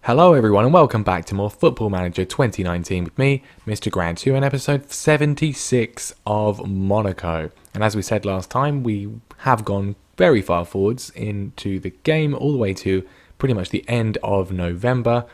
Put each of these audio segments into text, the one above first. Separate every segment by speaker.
Speaker 1: Hello everyone and welcome back to more Football Manager 2019 with me, Mr. Grand 2 and episode 76 of Monaco. And as we said last time, we have gone very far forwards into the game all the way to pretty much the end of November.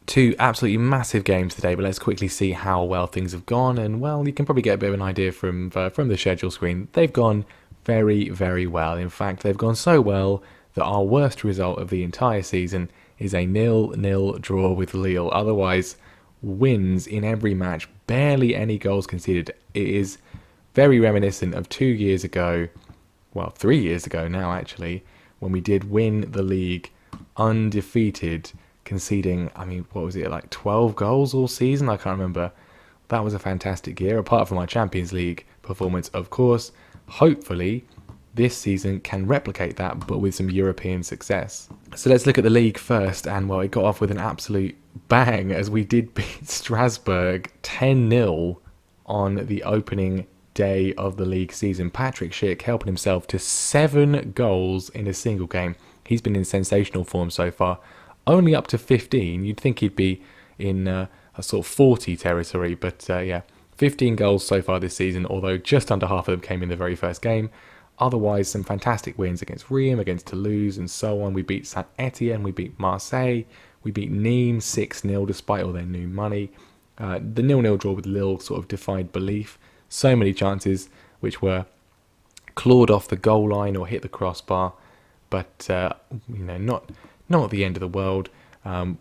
Speaker 1: Two absolutely massive games today, but let's quickly see how well things have gone. And well, you can probably get a bit of an idea from the schedule screen. They've gone very, very well. In fact, they've gone so well that our worst result of the entire season is a 0-0 draw with Lille. Otherwise, wins in every match, barely any goals conceded. It is very reminiscent of 2 years ago, well, 3 years ago now actually, when we did win the league undefeated, conceding, what was it, like 12 goals all season? I can't remember. That was a fantastic year, apart from our Champions League performance, of course. Hopefully, this season can replicate that, but with some European success. So let's look at the league first, and well, it got off with an absolute bang as we did beat Strasbourg 10-0 on the opening day of the league season. Patrick Schick helping himself to 7 goals in a single game. He's been in sensational form so far, only up to 15. You'd think he'd be in a sort of 40 territory, but yeah, 15 goals so far this season, although just under half of them came in the very first game. Otherwise, some fantastic wins against Reims, against Toulouse, and so on. We beat Saint Etienne, we beat Marseille, we beat Nîmes 6-0 despite all their new money. The 0-0 draw with Lille sort of defied belief. So many chances which were clawed off the goal line or hit the crossbar, but not at the end of the world.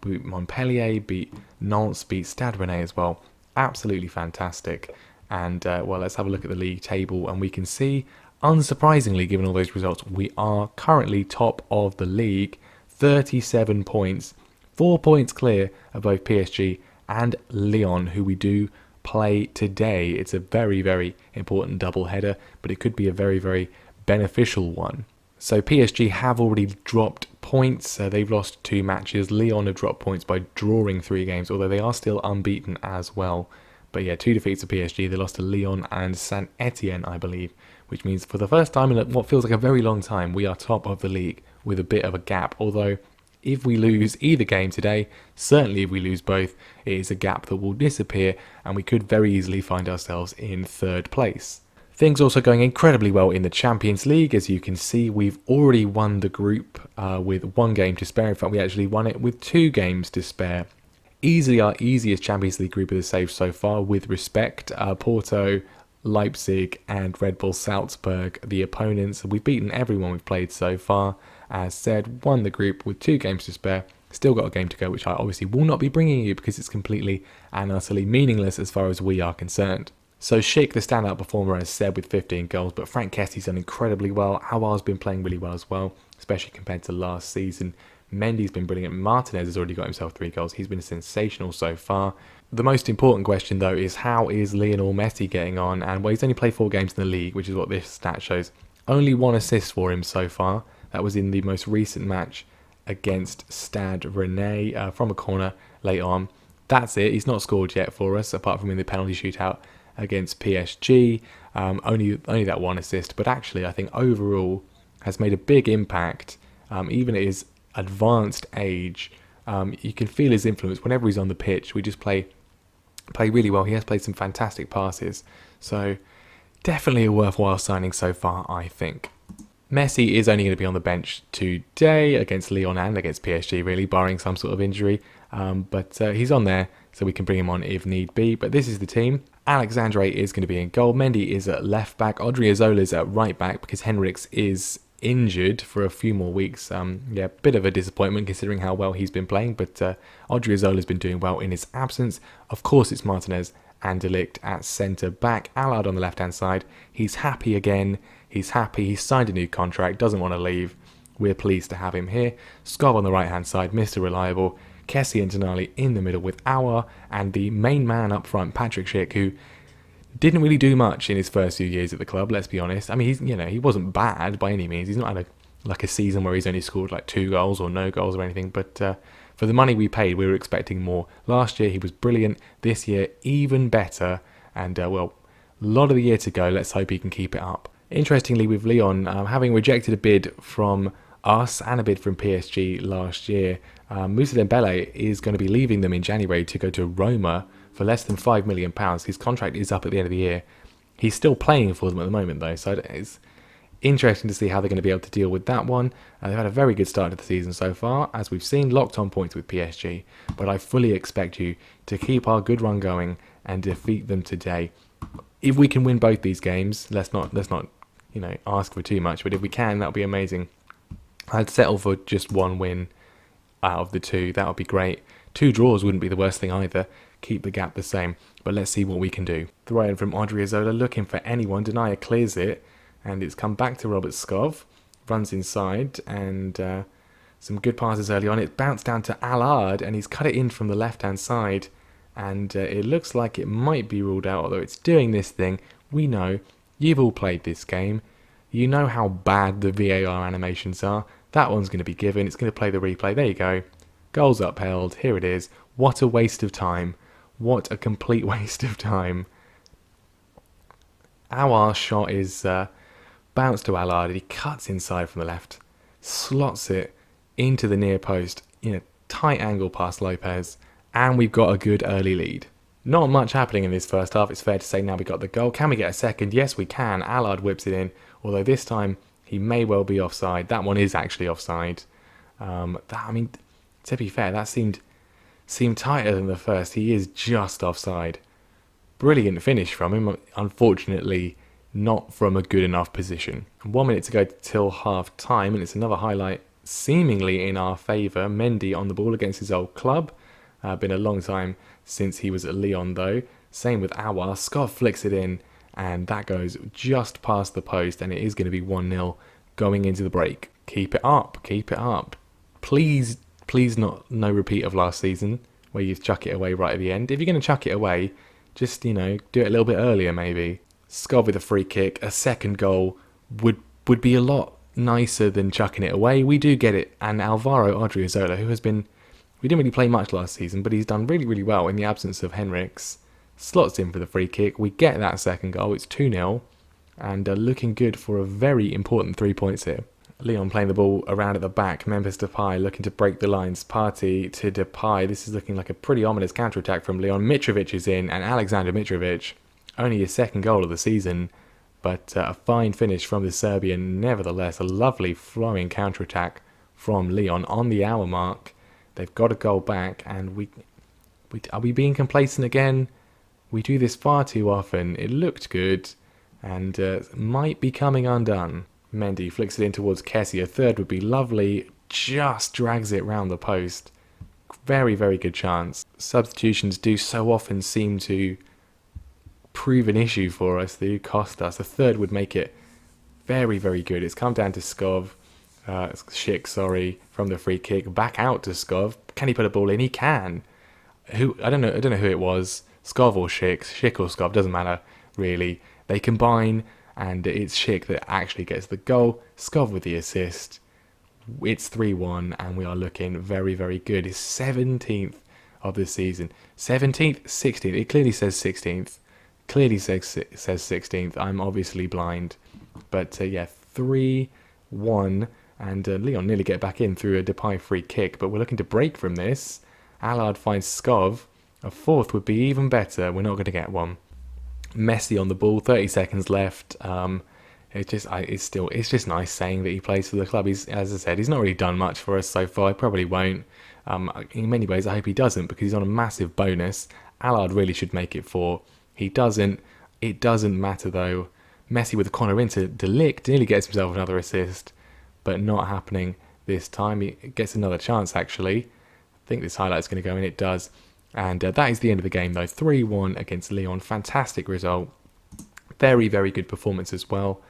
Speaker 1: Beat Montpellier, beat Nantes, beat Stade Rennais as well. Absolutely fantastic. And well, let's have a look at the league table, and we can see, unsurprisingly, given all those results, we are currently top of the league, 37 points, 4 points clear of both PSG and Lyon, who we do play today. It's a very, very important double-header, but it could be a very, very beneficial one. So PSG have already dropped points. They've lost 2 matches. Lyon have dropped points by drawing 3 games, although they are still unbeaten as well. But yeah, 2 defeats to PSG. They lost to Lyon and Saint Etienne, I believe, which means for the first time in what feels like a very long time, we are top of the league with a bit of a gap. Although, if we lose either game today, certainly if we lose both, it is a gap that will disappear and we could very easily find ourselves in 3rd place. Things also going incredibly well in the Champions League. As you can see, we've already won the group with 1 game to spare. In fact, we actually won it with 2 games to spare. Easily our easiest Champions League group of the save so far, with respect. Porto, Leipzig and Red Bull Salzburg, the opponents. We've beaten everyone we've played so far. As said, won the group with 2 games to spare. Still got a game to go, which I obviously will not be bringing you because it's completely and utterly meaningless as far as we are concerned. So Schick, the standout performer, as said, with 15 goals, but Franck Kessie's done incredibly well. Aouar's been playing really well as well, especially compared to last season. Mendy's been brilliant. Martinez has already got himself 3 goals. He's been sensational so far. The most important question, though, is how is Lionel Messi getting on? And well, he's only played 4 games in the league, which is what this stat shows. Only 1 assist for him so far. That was in the most recent match against Stade Rennais from a corner late on. That's it. He's not scored yet for us, apart from in the penalty shootout against PSG. Only that 1 assist. But actually, I think overall has made a big impact, even at his advanced age. You can feel his influence whenever he's on the pitch. We just play really well. He has played some fantastic passes, so definitely a worthwhile signing so far, I think. Messi is only going to be on the bench today against Lyon and against PSG, really, barring some sort of injury, but he's on there, so we can bring him on if need be. But this is the team. Alexandre is going to be in goal. Mendy is at left back. Odriozola is at right back because Henriks is injured for a few more weeks. Yeah, bit of a disappointment considering how well he's been playing, but Odriozola's been doing well in his absence. Of course, it's Martinez and De Ligt at centre back. Allard on the left hand side. He's happy again. He's happy. He's signed a new contract. Doesn't want to leave. We're pleased to have him here. Skov on the right hand side. Mr. Reliable. Kessie and Tonali in the middle with Aouar, and the main man up front, Patrick Schick, who didn't really do much in his first few years at the club, let's be honest. I mean, he wasn't bad by any means. He's not had a season where he's only scored like 2 goals or no goals or anything, but for the money we paid, we were expecting more. Last year, he was brilliant. This year, even better. And, well, a lot of the year to go. Let's hope he can keep it up. Interestingly, with Lyon, having rejected a bid from us and a bid from PSG last year, Moussa Dembele is going to be leaving them in January to go to Roma for less than £5 million. His contract is up at the end of the year. He's still playing for them at the moment, though, so it's interesting to see how they're going to be able to deal with that one. They've had a very good start to the season so far, as we've seen, locked on points with PSG. But I fully expect you to keep our good run going and defeat them today. If we can win both these games, let's not ask for too much. But if we can, that'll be amazing. I'd settle for just one win out of the two. That would be great. 2 draws wouldn't be the worst thing either. Keep the gap the same. But let's see what we can do. Throw in from Odriozola, looking for anyone. Denier clears it. And it's come back to Robert Skov, runs inside, and some good passes early on. It bounced down to Allard, and he's cut it in from the left-hand side, and it looks like it might be ruled out, although it's doing this thing. We know, you've all played this game. You know how bad the VAR animations are. That one's going to be given. It's going to play the replay. There you go. Goals upheld. Here it is. What a waste of time. What a complete waste of time. Our shot is... bounce to Allard, and he cuts inside from the left, slots it into the near post in a tight angle past Lopez, and we've got a good early lead. Not much happening in this first half, it's fair to say. Now we got the goal. Can we get a second? Yes, we can. Allard whips it in, although this time he may well be offside. That one is actually offside. To be fair, that seemed tighter than the first. He is just offside. Brilliant finish from him. Unfortunately, not from a good enough position. 1 minute to go till half time, and it's another highlight seemingly in our favour. Mendy on the ball against his old club. Been a long time since he was at Lyon though. Same with Aouar. Skov flicks it in, and that goes just past the post, and it is going to be 1-0 going into the break. Keep it up, keep it up. Please no repeat of last season where you chuck it away right at the end. If you're going to chuck it away, just, do it a little bit earlier maybe. Skov with a free kick. A second goal would be a lot nicer than chucking it away. We do get it. And Alvaro Odriozola, who has been... We didn't really play much last season, but he's done really, really well in the absence of Henriks. Slots in for the free kick. We get that second goal. It's 2-0. And looking good for a very important 3 points here. Lyon playing the ball around at the back. Memphis Depay looking to break the lines. Partey to Depay. This is looking like a pretty ominous counter-attack from Lyon. Mitrovic is in, and Alexander Mitrovic... Only his second goal of the season, but a fine finish from the Serbian. Nevertheless, a lovely flowing counter-attack from Lyon on the hour mark. They've got a goal back, and are we being complacent again? We do this far too often. It looked good, and might be coming undone. Mendy flicks it in towards Kessie. A third would be lovely. Just drags it round the post. Very, very good chance. Substitutions do so often seem to prove an issue for us. They do cost us. A third would make it very, very good. It's come down to Skov. Schick, from the free kick. Back out to Skov. Can he put a ball in? He can. I don't know who it was. Skov or Schick. Schick or Skov, doesn't matter really. They combine, and it's Schick that actually gets the goal. Skov with the assist. It's 3-1, and we are looking very, very good. It's 17th of the season. 17th, 16th. It clearly says 16th. Clearly says 16th. I'm obviously blind. But 3-1. And Lyon nearly get back in through a Depay free kick. But we're looking to break from this. Allard finds Skov. A fourth would be even better. We're not going to get one. Messi on the ball. 30 seconds left. It's just nice saying that he plays for the club. As I said, he's not really done much for us so far. He probably won't. In many ways, I hope he doesn't, because he's on a massive bonus. Allard really should make it 4. He doesn't. It doesn't matter though. Messi with a corner into De Ligt nearly gets himself another assist, but not happening this time. He gets another chance actually. I think this highlight's going to go in. It does. And that is the end of the game though. 3-1 against Lyon. Fantastic result. Very, very good performance as well.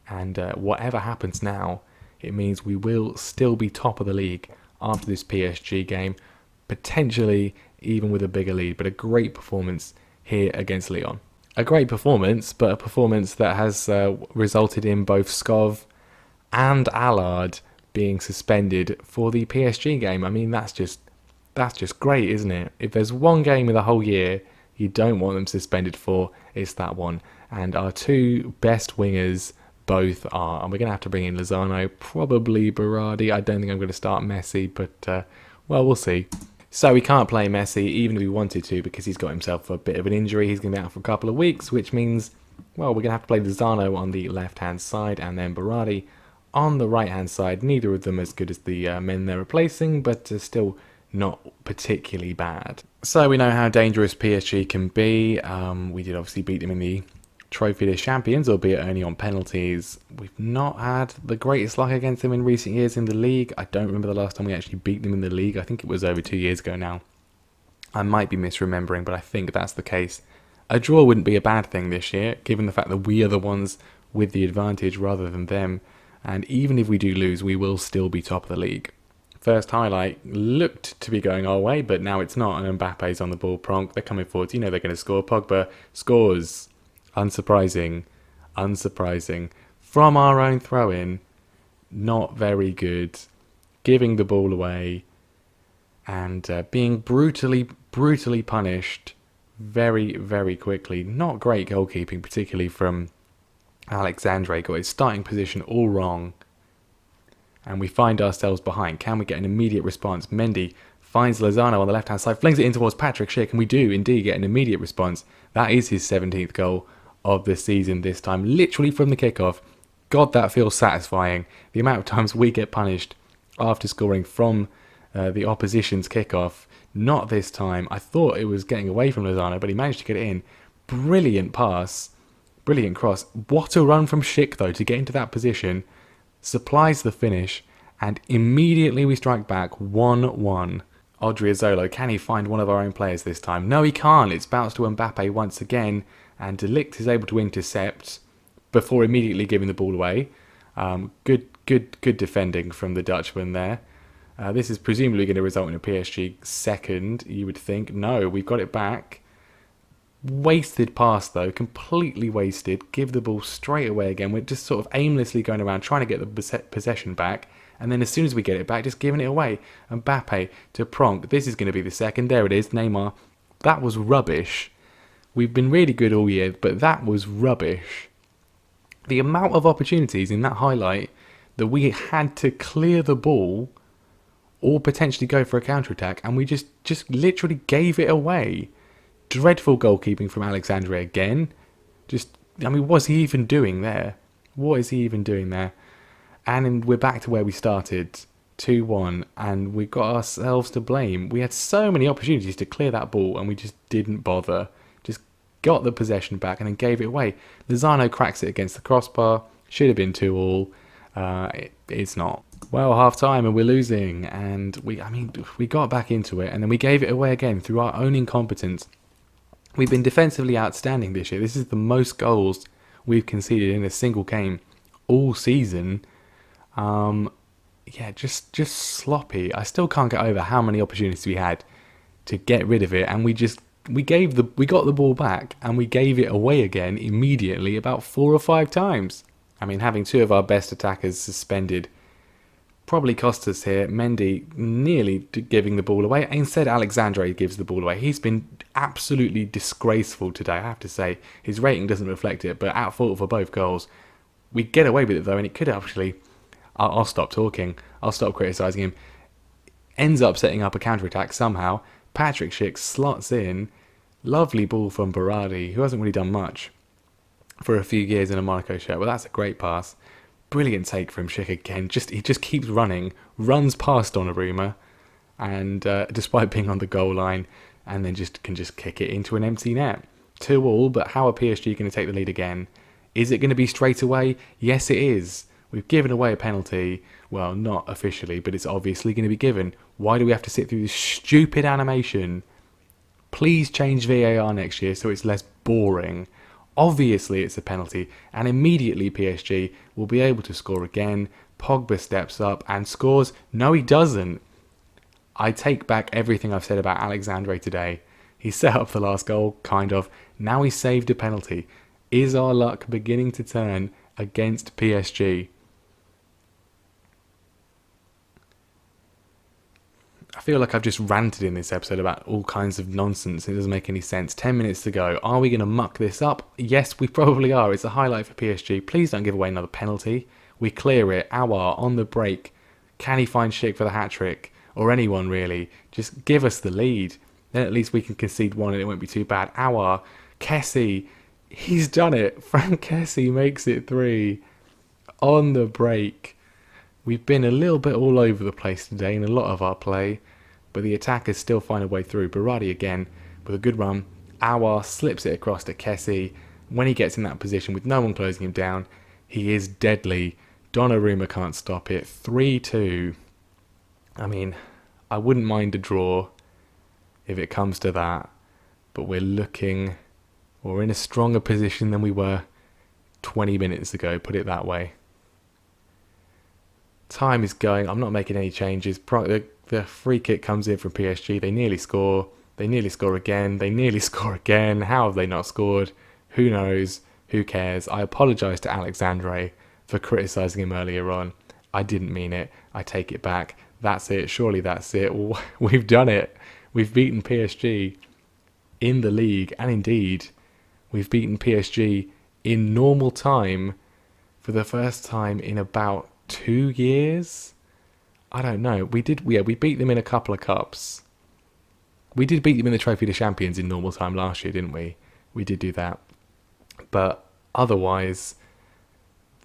Speaker 1: And whatever happens now, it means we will still be top of the league after this PSG game. Potentially even with a bigger lead, but a great performance here against Lyon. A great performance, but a performance that has resulted in both Skov and Allard being suspended for the PSG game. I mean, that's just great, isn't it? If there's one game in the whole year you don't want them suspended for, it's that one. And our 2 best wingers both are. And we're going to have to bring in Lozano, probably Berardi. I don't think I'm going to start Messi, but Well, we'll see. So we can't play Messi even if we wanted to because he's got himself a bit of an injury. He's going to be out for a couple of weeks, which means, well, we're going to have to play Lozano on the left-hand side and then Berardi on the right-hand side. Neither of them as good as the men they're replacing, but still not particularly bad. So we know how dangerous PSG can be. We did obviously beat them in the Trophy des Champions, albeit only on penalties. We've not had the greatest luck against them in recent years in the league. I don't remember the last time we actually beat them in the league. I think it was over 2 years ago now. I might be misremembering, but I think that's the case. A draw wouldn't be a bad thing this year, given the fact that we are the ones with the advantage rather than them. And even if we do lose, we will still be top of the league. First highlight looked to be going our way, but now it's not. And Mbappe's on the ball. Pronk, they're coming forward. You know they're going to score. Pogba scores. Unsurprising. From our own throw-in. Not very good. Giving the ball away. And being brutally punished very, very quickly. Not great goalkeeping, particularly from Alexandre. Got his starting position all wrong. And we find ourselves behind. Can we get an immediate response? Mendy finds Lozano on the left-hand side, flings it in towards Patrick Schick, and we do indeed get an immediate response. That is his 17th goal of the season this time, literally from the kickoff. God, that feels satisfying. The amount of times we get punished after scoring from the opposition's kickoff. Not this time. I thought it was getting away from Lozano, but he managed to get it in. Brilliant pass. Brilliant cross. What a run from Schick, though, to get into that position. Supplies the finish, and immediately we strike back 1-1. Odriozola, can he find one of our own players this time? No, he can't. It's bounced to Mbappe once again, and De Ligt is able to intercept before immediately giving the ball away. Good defending from the Dutchman there. This is presumably going to result in a PSG second, you would think. No, we've got it back. Wasted pass though, completely wasted. Give the ball straight away again. We're just sort of aimlessly going around trying to get the possession back, and then as soon as we get it back, just giving it away. Mbappe to Pronk. This is going to be the second. There it is, Neymar. That was rubbish. We've been really good all year, but that was rubbish. The amount of opportunities in that highlight that we had to clear the ball or potentially go for a counter-attack, and we just literally gave it away. Dreadful goalkeeping from Alexandre again. What's he even doing there? What is he even doing there? And we're back to where we started, 2-1, and we got ourselves to blame. We had so many opportunities to clear that ball, and we just didn't bother. Just got the possession back and then gave it away. Lozano cracks it against the crossbar. Should have been 2-2. It's not. Well, half time and we're losing, and we got back into it, and then we gave it away again through our own incompetence. We've been defensively outstanding this year. This is the most goals we've conceded in a single game all season. Just sloppy. I still can't get over how many opportunities we had to get rid of it, and we got the ball back and we gave it away again immediately about 4 or 5 times. Having 2 of our best attackers suspended probably cost us here. Mendy nearly giving the ball away. Instead, Alexandre gives the ball away. He's been absolutely disgraceful today, I have to say. His rating doesn't reflect it, but at fault for both goals. We get away with it, though, and it could actually... I'll stop talking. I'll stop criticising him. Ends up setting up a counter-attack somehow. Patrick Schick slots in. Lovely ball from Berardi, who hasn't really done much for a few years in a Monaco shirt. Well, that's a great pass. Brilliant take from Schick again. He just keeps running, runs past Donnarumma, and despite being on the goal line, and then can just kick it into an empty net. 2-2, but how are PSG going to take the lead again? Is it going to be straight away? Yes, it is. We've given away a penalty. Well, not officially, but it's obviously going to be given. Why do we have to sit through this stupid animation? Please change VAR next year so it's less boring. Obviously it's a penalty, and immediately PSG will be able to score again. Pogba steps up and scores. No, he doesn't. I take back everything I've said about Alexandre today. He set up the last goal, kind of. Now he saved a penalty. Is our luck beginning to turn against PSG? I feel like I've just ranted in this episode about all kinds of nonsense. It doesn't make any sense. 10 minutes to go. Are we going to muck this up? Yes, we probably are. It's a highlight for PSG. Please don't give away another penalty. We clear it. Aouar on the break. Can he find Schick for the hat-trick? or anyone really. Just give us the lead. Then at least we can concede one and it won't be too bad. Kessie, he's done it. Frank Kessie makes it 3 on the break. We've been a little bit all over the place today in a lot of our play, but the attackers still find a way through. Berardi again with a good run. Awar slips it across to Kessie. When he gets in that position with no one closing him down, he is deadly. Donnarumma can't stop it. 3-2. I mean, I wouldn't mind a draw if it comes to that, but we're in a stronger position than we were 20 minutes ago, put it that way. Time is going. I'm not making any changes. The free kick comes in from PSG. They nearly score. They nearly score again. They nearly score again. How have they not scored? Who knows? Who cares? I apologise to Alexandre for criticising him earlier on. I didn't mean it. I take it back. That's it. Surely that's it. We've done it. We've beaten PSG in the league. And indeed, we've beaten PSG in normal time for the first time in about 2 years. I don't know. We beat them in a couple of cups. We did beat them in the Trophy de Champions in normal time last year, didn't we? We did do that. But otherwise,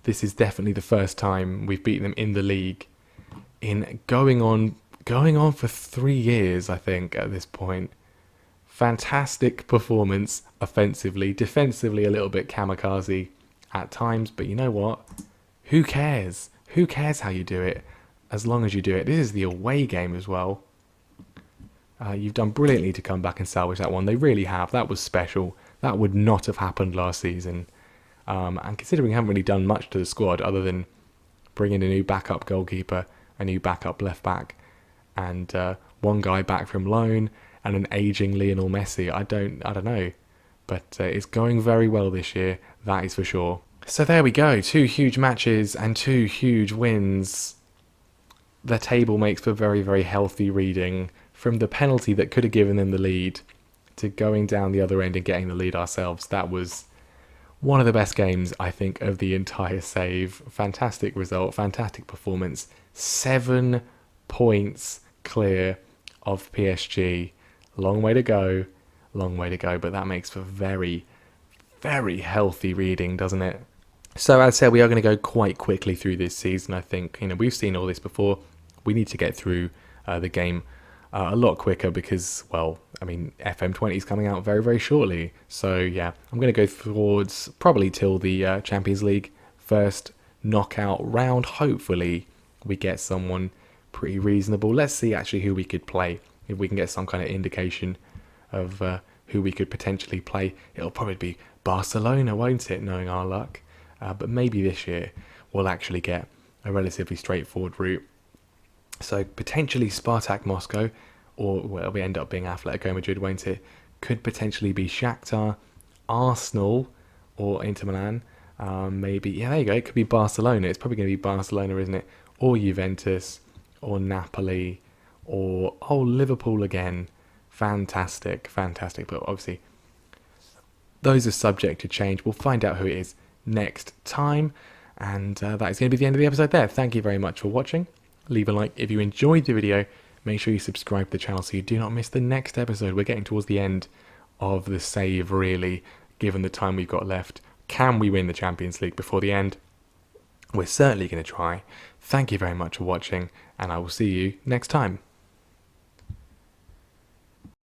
Speaker 1: this is definitely the first time we've beaten them in the league in going on for 3 years, I think, at this point. Fantastic performance offensively, defensively a little bit kamikaze at times, but you know what? Who cares? Who cares how you do it, as long as you do it? This is the away game as well. You've done brilliantly to come back and salvage that one. They really have. That was special. That would not have happened last season. And considering we haven't really done much to the squad other than bring in a new backup goalkeeper, a new backup left back, and one guy back from loan, and an aging Lionel Messi. I don't know. But it's going very well this year, that is for sure. So there we go, 2 huge matches and 2 huge wins. The table makes for very, very healthy reading. From the penalty that could have given them the lead to going down the other end and getting the lead ourselves, that was one of the best games, I think, of the entire save. Fantastic result, fantastic performance. 7 points clear of PSG. Long way to go, but that makes for very, very healthy reading, doesn't it? So as I said, we are going to go quite quickly through this season. I think, we've seen all this before. We need to get through the game a lot quicker because, FM20 is coming out very, very shortly. So yeah, I'm going to go forwards probably till the Champions League first knockout round. Hopefully we get someone pretty reasonable. Let's see actually who we could play. If we can get some kind of indication of who we could potentially play. It'll probably be Barcelona, won't it, knowing our luck? But maybe this year we'll actually get a relatively straightforward route. So potentially Spartak Moscow, or well, we end up being Atletico Madrid, won't it? Could potentially be Shakhtar, Arsenal, or Inter Milan. Maybe, yeah, there you go. It could be Barcelona. It's probably going to be Barcelona, isn't it? Or Juventus, or Napoli, or Liverpool again. Fantastic. But obviously, those are subject to change. We'll find out who it is next time. And that is going to be the end of the episode there. Thank you very much for watching. Leave a like if you enjoyed the video. Make sure you subscribe to the channel so you do not miss the next episode. We're getting towards the end of the save, really, given the time we've got left. Can we win the Champions League before the end? We're certainly going to try. Thank you very much for watching, and I will see you next time.